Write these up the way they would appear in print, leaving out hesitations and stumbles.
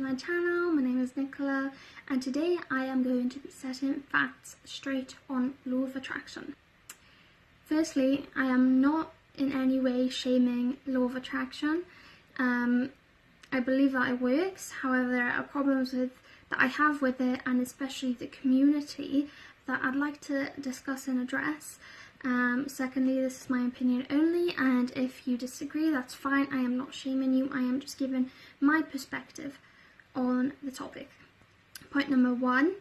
my channel. My name is Nicola and today I am going to be setting facts straight on law of attraction. Firstly, I am not in any way shaming law of attraction. I believe that it works, however there are problems that I have with it, and especially the community, that I'd like to discuss and address. Secondly, this is my opinion only, and if you disagree, that's fine. I am not shaming you, I am just giving my perspective on the topic. Point number one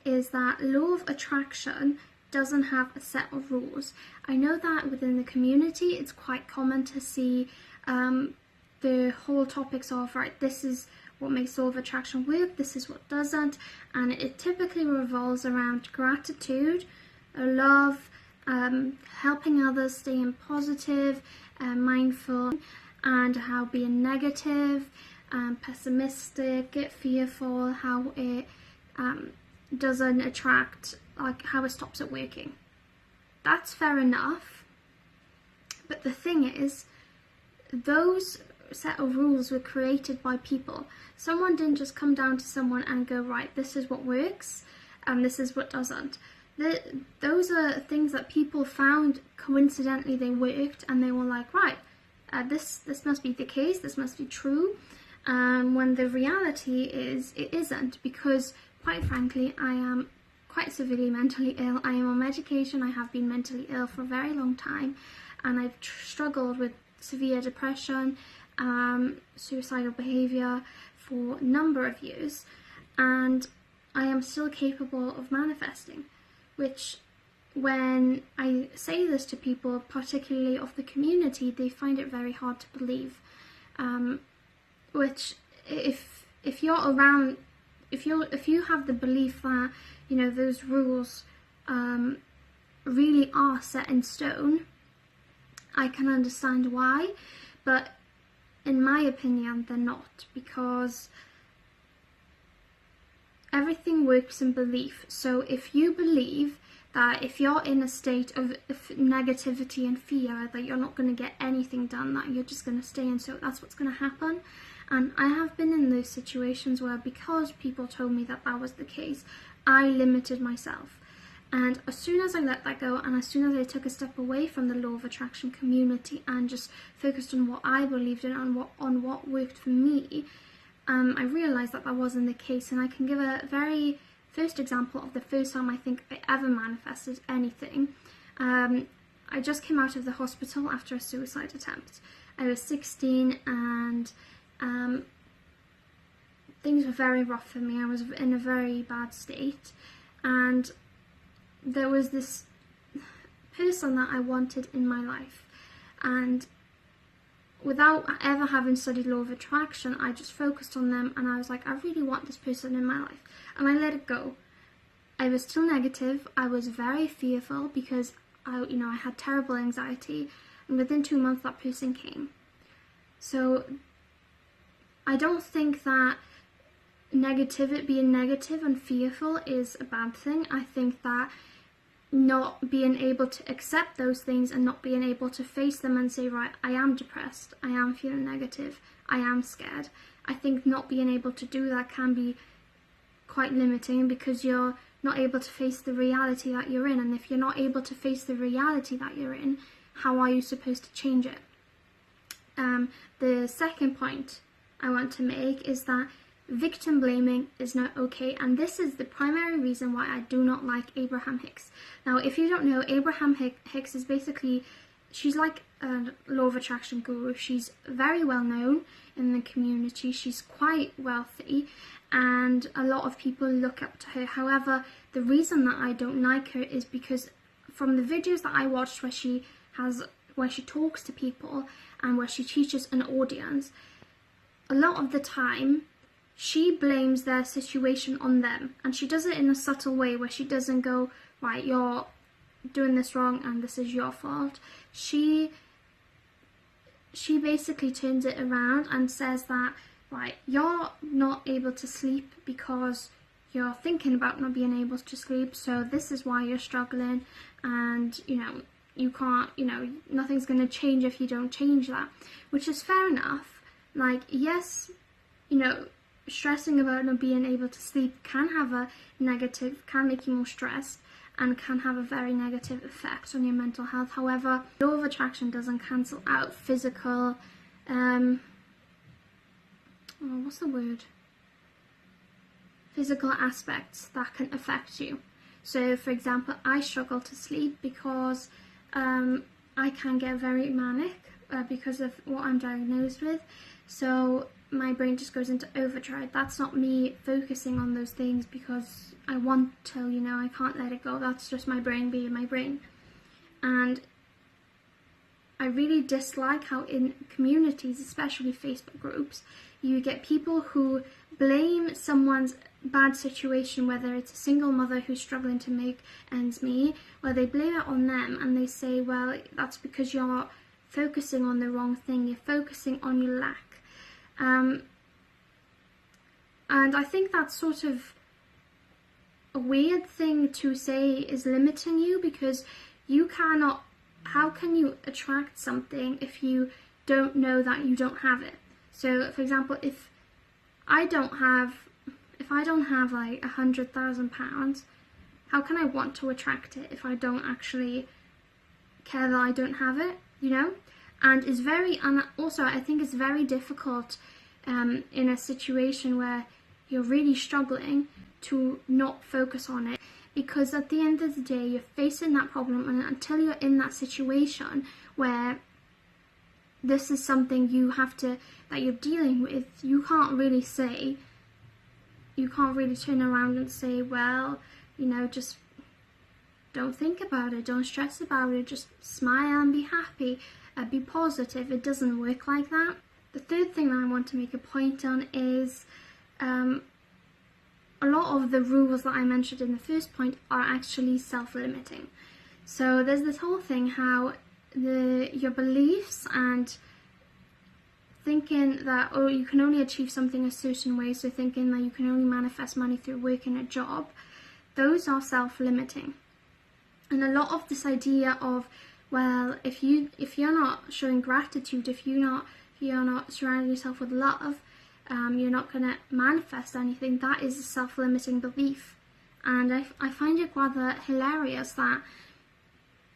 is that law of attraction doesn't have a set of rules. I know that within the community it's quite common to see the whole topics of, right, this is what makes law of attraction work, this is what doesn't, and it typically revolves around gratitude, love, helping others, staying positive, mindful, and how being negative, pessimistic, fearful, how it doesn't attract, like how it stops it working. That's fair enough, but the thing is, those set of rules were created by people. Someone didn't just come down to someone and go, right, this is what works and this is what doesn't. Those are things that people found coincidentally they worked, and they were like, right, this must be the case, this must be true, when the reality is it isn't, because quite frankly I am quite severely mentally ill. I am on medication. I have been mentally ill for a very long time, and I've struggled with severe depression, suicidal behaviour for a number of years, and I am still capable of manifesting, which when I say this to people, particularly of the community, they find it very hard to believe, which if you're around, if you have the belief that, you know, those rules really are set in stone, I can understand why, but in my opinion they're not, because everything works in belief. So if you believe that if you're in a state of negativity and fear that you're not going to get anything done, that you're just going to stay in, so that's what's going to happen. And I have been in those situations where, because people told me that that was the case, I limited myself. And as soon as I let that go, and as soon as I took a step away from the law of attraction community and just focused on what I believed in and on what worked for me, I realised that that wasn't the case. And I can give a very first example of the first time I think I ever manifested anything. I just came out of the hospital after a suicide attempt. I was 16, and things were very rough for me. I was in a very bad state, and there was this person that I wanted in my life, and without ever having studied law of attraction, I just focused on them, and I was like, I really want this person in my life, and I let it go. I was still negative. I was very fearful because I had terrible anxiety, and within 2 months that person came. So I don't think that being negative and fearful is a bad thing. I think that not being able to accept those things and not being able to face them and say, right, I am depressed, I am feeling negative, I am scared, I think not being able to do that can be quite limiting, because you're not able to face the reality that you're in. And if you're not able to face the reality that you're in, how are you supposed to change it? The second point I want to make is that victim blaming is not okay, and this is the primary reason why I do not like Abraham Hicks. Now, if you don't know, Abraham Hicks is basically, she's like a law of attraction guru. She's very well known in the community. She's quite wealthy, and a lot of people look up to her. However, the reason that I don't like her is because from the videos that I watched where she talks to people and where she teaches an audience, a lot of the time she blames their situation on them, and she does it in a subtle way where she doesn't go, right, you're doing this wrong and this is your fault. She basically turns it around and says that, right, you're not able to sleep because you're thinking about not being able to sleep, so this is why you're struggling, and you can't, nothing's going to change if you don't change that, which is fair enough. Like, yes, stressing about not being able to sleep can have a negative, can make you more stressed, and can have a very negative effect on your mental health. However, law of attraction doesn't cancel out physical, physical aspects that can affect you. So, for example, I struggle to sleep because I can get very manic because of what I'm diagnosed with. So my brain just goes into overdrive. That's not me focusing on those things because I want to, I can't let it go. That's just my brain being my brain. And I really dislike how in communities, especially Facebook groups, you get people who blame someone's bad situation, whether it's a single mother who's struggling to make ends meet, where they blame it on them and they say, well, that's because you're focusing on the wrong thing, you're focusing on your lack. And I think that's sort of a weird thing to say is limiting you, because how can you attract something if you don't know that you don't have it? So, for example, if I don't have like £100,000, how can I want to attract it if I don't actually care that I don't have it, And also I think it's very difficult in a situation where you're really struggling to not focus on it, because at the end of the day you're facing that problem, and until you're in that situation where this is something that you're dealing with, you can't really turn around and say, well, just don't think about it, don't stress about it, just smile and be happy, be positive. It doesn't work like that. The third thing that I want to make a point on is a lot of the rules that I mentioned in the first point are actually self-limiting. So there's this whole thing how your beliefs and thinking that, you can only achieve something a certain way, so thinking that you can only manifest money through working a job, those are self-limiting. And a lot of this idea of, well, if you're not showing gratitude, if you're not surrounding yourself with love, you're not going to manifest anything, that is a self-limiting belief. And I find it rather hilarious that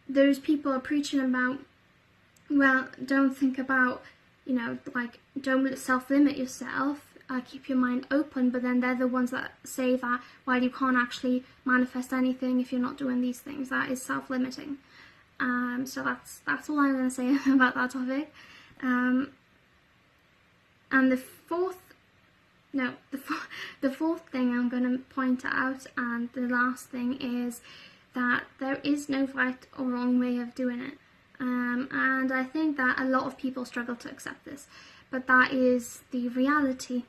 those people are preaching about, well, don't think about, don't self-limit yourself, keep your mind open, but then they're the ones that say that, well, you can't actually manifest anything if you're not doing these things. That is self-limiting. So that's all I'm going to say about that topic. And the fourth thing I'm going to point out, and the last thing, is that there is no right or wrong way of doing it. And I think that a lot of people struggle to accept this, but that is the reality.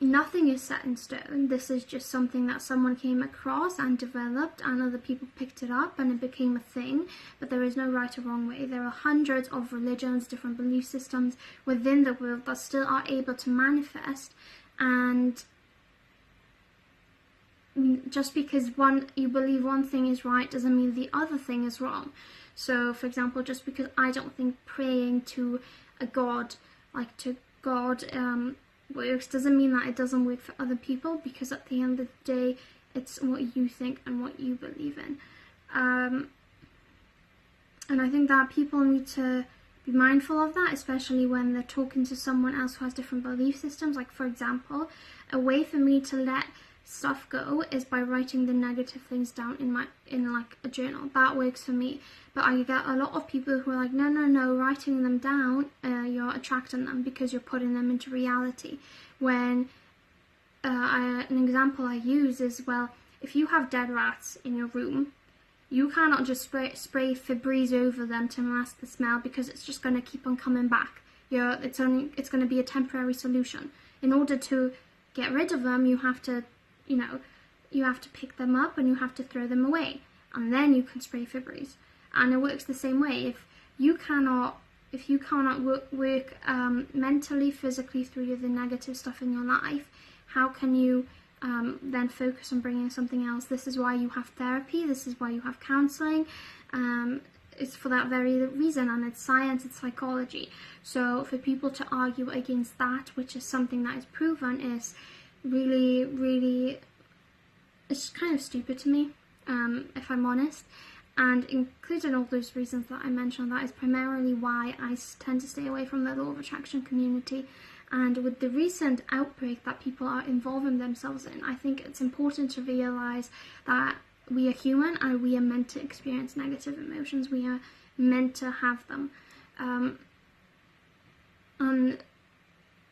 Nothing is set in stone. This is just something that someone came across and developed, and other people picked it up and it became a thing, but there is no right or wrong way. There are hundreds of religions, different belief systems within the world that still are able to manifest, and just because you believe one thing is right doesn't mean the other thing is wrong. So, for example, just because I don't think praying to a god, works, doesn't mean that it doesn't work for other people, because at the end of the day, it's what you think and what you believe in. And I think that people need to be mindful of that, especially when they're talking to someone else who has different belief systems. Like, for example, a way for me to let stuff go is by writing the negative things down in a journal. That works for me. But I get a lot of people who are like, no, writing them down, you're attracting them because you're putting them into reality. When an example I use is, well, if you have dead rats in your room, you cannot just spray Febreze over them to mask the smell, because it's just going to keep on coming back. It's going to be a temporary solution. In order to get rid of them, you have to pick them up and you have to throw them away, and then you can spray Febreze. And it works the same way. If you cannot work mentally, physically through the negative stuff in your life, how can you then focus on bringing something else? This is why you have therapy. This is why you have counselling. it's for that very reason, and it's science, it's psychology. So for people to argue against that, which is something that is proven, is really, it's kind of stupid to me, if I'm honest. And including all those reasons that I mentioned, that is primarily why I tend to stay away from the law of attraction community. And with the recent outbreak that people are involving themselves in, I think it's important to realise that we are human and we are meant to experience negative emotions. We are meant to have them. And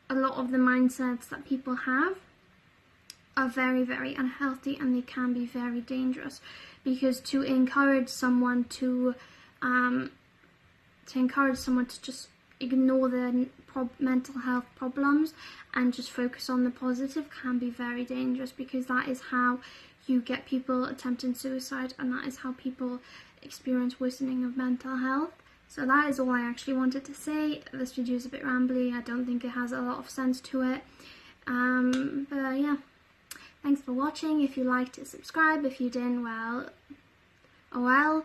a lot of the mindsets that people have are very unhealthy, and they can be very dangerous, because to encourage someone to just ignore their mental health problems and just focus on the positive can be very dangerous, because that is how you get people attempting suicide, and that is how people experience worsening of mental health. So that is all I actually wanted to say. This video is a bit rambly. I don't think it has a lot of sense to it. But yeah, thanks for watching. If you liked it, subscribe. If you didn't, well, oh well.